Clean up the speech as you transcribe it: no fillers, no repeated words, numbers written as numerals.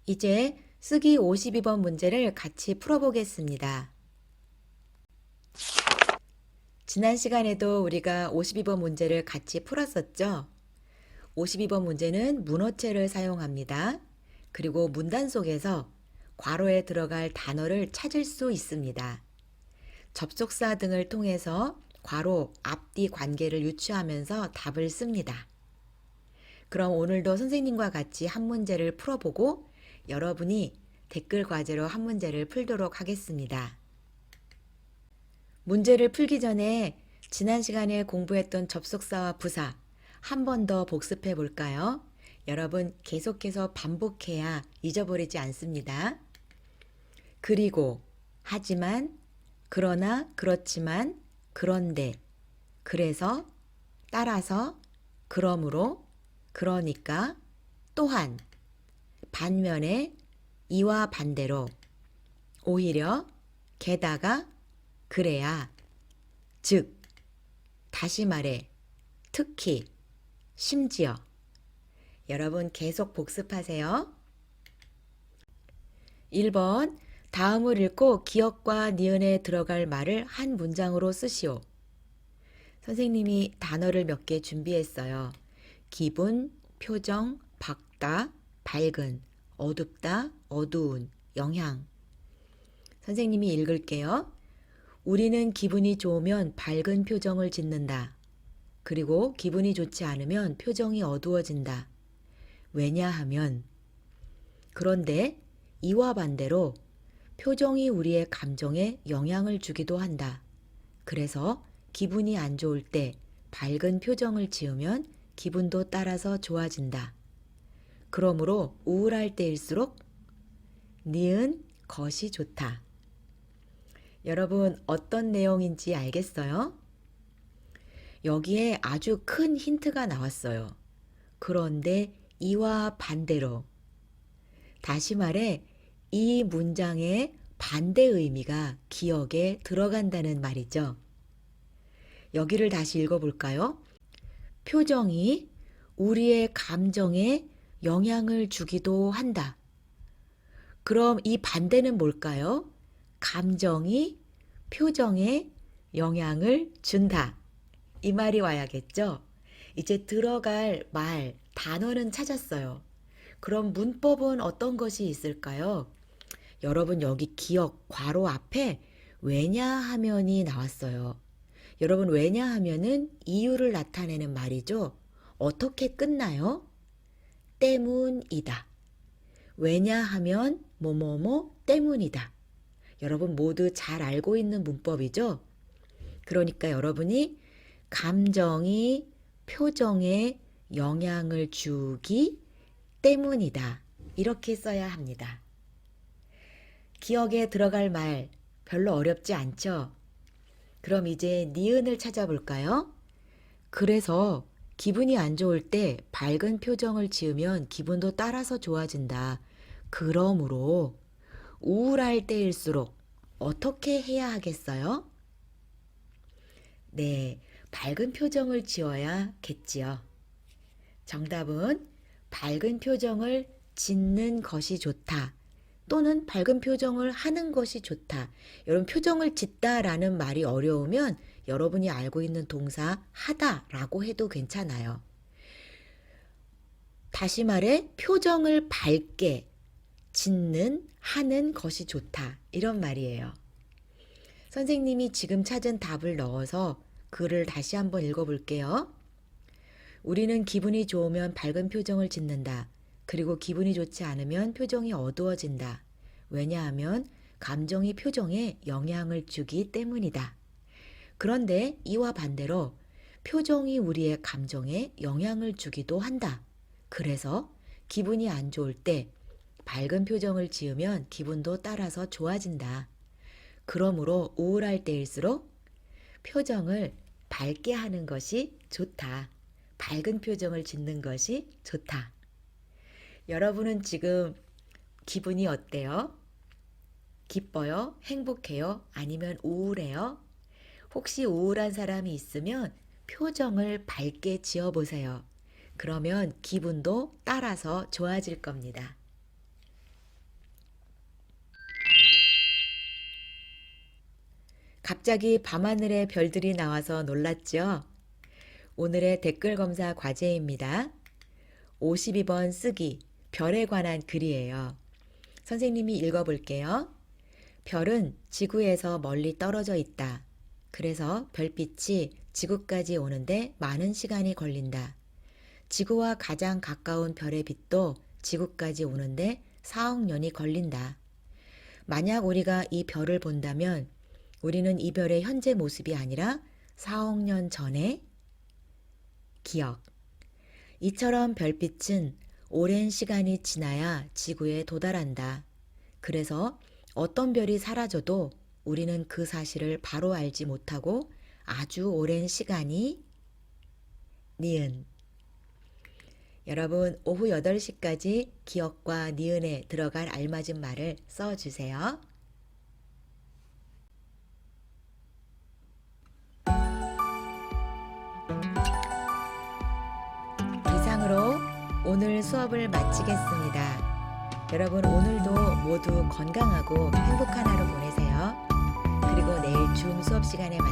이제 쓰기 52번 문제를 같이 풀어보겠습니다. 지난 시간에도 우리가 52번 문제를 같이 풀었었죠? 52번 문제는 문어체를 사용합니다. 그리고 문단 속에서 괄호에 들어갈 단어를 찾을 수 있습니다. 접속사 등을 통해서 괄호, 앞뒤 관계를 유추하면서 답을 씁니다. 그럼 오늘도 선생님과 같이 한 문제를 풀어보고 여러분이 댓글 과제로 한 문제를 풀도록 하겠습니다. 문제를 풀기 전에 지난 시간에 공부했던 접속사와 부사 한 번 더 복습해 볼까요? 여러분 계속해서 반복해야 잊어버리지 않습니다. 그리고, 하지만, 그러나, 그렇지만, 그런데, 그래서, 따라서, 그러므로, 그러니까, 또한, 반면에, 이와 반대로, 오히려, 게다가, 그래야, 즉, 다시 말해, 특히, 심지어. 여러분 계속 복습하세요. 1번, 다음을 읽고 기억과 니은에 들어갈 말을 한 문장으로 쓰시오. 선생님이 단어를 몇 개 준비했어요. 기분, 표정, 밝다, 밝은, 어둡다, 어두운, 영향. 선생님이 읽을게요. 우리는 기분이 좋으면 밝은 표정을 짓는다. 그리고 기분이 좋지 않으면 표정이 어두워진다. 왜냐하면, 그런데 이와 반대로 표정이 우리의 감정에 영향을 주기도 한다. 그래서 기분이 안 좋을 때 밝은 표정을 지으면 기분도 따라서 좋아진다. 그러므로 우울할 때일수록 니은 것이 좋다. 여러분 어떤 내용인지 알겠어요? 여기에 아주 큰 힌트가 나왔어요. 그런데 이와 반대로. 다시 말해 이 문장의 반대 의미가 기억에 들어간다는 말이죠. 여기를 다시 읽어볼까요? 표정이 우리의 감정에 영향을 주기도 한다. 그럼 이 반대는 뭘까요? 감정이 표정에 영향을 준다. 이 말이 와야겠죠? 이제 들어갈 말, 단어는 찾았어요. 그럼 문법은 어떤 것이 있을까요? 여러분 여기 기억, 괄호 앞에 왜냐하면이 나왔어요. 여러분 왜냐하면은 이유를 나타내는 말이죠. 어떻게 끝나요? 때문이다. 왜냐하면 뭐뭐뭐 때문이다. 여러분 모두 잘 알고 있는 문법이죠? 그러니까 여러분이 감정이 표정에 영향을 주기 때문이다. 이렇게 써야 합니다. 기억에 들어갈 말 별로 어렵지 않죠? 그럼 이제 니은을 찾아볼까요? 그래서 기분이 안 좋을 때 밝은 표정을 지으면 기분도 따라서 좋아진다. 그러므로 우울할 때일수록 어떻게 해야 하겠어요? 네, 밝은 표정을 지어야겠지요. 정답은 밝은 표정을 짓는 것이 좋다. 또는 밝은 표정을 하는 것이 좋다. 여러분 표정을 짓다라는 말이 어려우면 여러분이 알고 있는 동사 하다라고 해도 괜찮아요. 다시 말해 표정을 밝게 짓는 하는 것이 좋다. 이런 말이에요. 선생님이 지금 찾은 답을 넣어서 글을 다시 한번 읽어볼게요. 우리는 기분이 좋으면 밝은 표정을 짓는다. 그리고 기분이 좋지 않으면 표정이 어두워진다. 왜냐하면 감정이 표정에 영향을 주기 때문이다. 그런데 이와 반대로 표정이 우리의 감정에 영향을 주기도 한다. 그래서 기분이 안 좋을 때 밝은 표정을 지으면 기분도 따라서 좋아진다. 그러므로 우울할 때일수록 표정을 밝게 하는 것이 좋다. 밝은 표정을 짓는 것이 좋다. 여러분은 지금 기분이 어때요? 기뻐요? 행복해요? 아니면 우울해요? 혹시 우울한 사람이 있으면 표정을 밝게 지어보세요. 그러면 기분도 따라서 좋아질 겁니다. 갑자기 밤하늘에 별들이 나와서 놀랐죠? 오늘의 댓글 검사 과제입니다. 52번 쓰기, 별에 관한 글이에요. 선생님이 읽어볼게요. 별은 지구에서 멀리 떨어져 있다. 그래서 별빛이 지구까지 오는데 많은 시간이 걸린다. 지구와 가장 가까운 별의 빛도 지구까지 오는데 4억 년이 걸린다. 만약 우리가 이 별을 본다면 우리는 이 별의 현재 모습이 아니라 4억 년 전의 기억. 이처럼 별빛은 오랜 시간이 지나야 지구에 도달한다. 그래서 어떤 별이 사라져도 우리는 그 사실을 바로 알지 못하고 아주 오랜 시간이 니은. 여러분, 오후 8시까지 기억과 니은에 들어갈 알맞은 말을 써주세요. 이상으로 오늘 수업을 마치겠습니다. 여러분, 오늘도 모두 건강하고 행복한 하루 보내세요. 그리고 내일 줌 수업 시간에 만나요.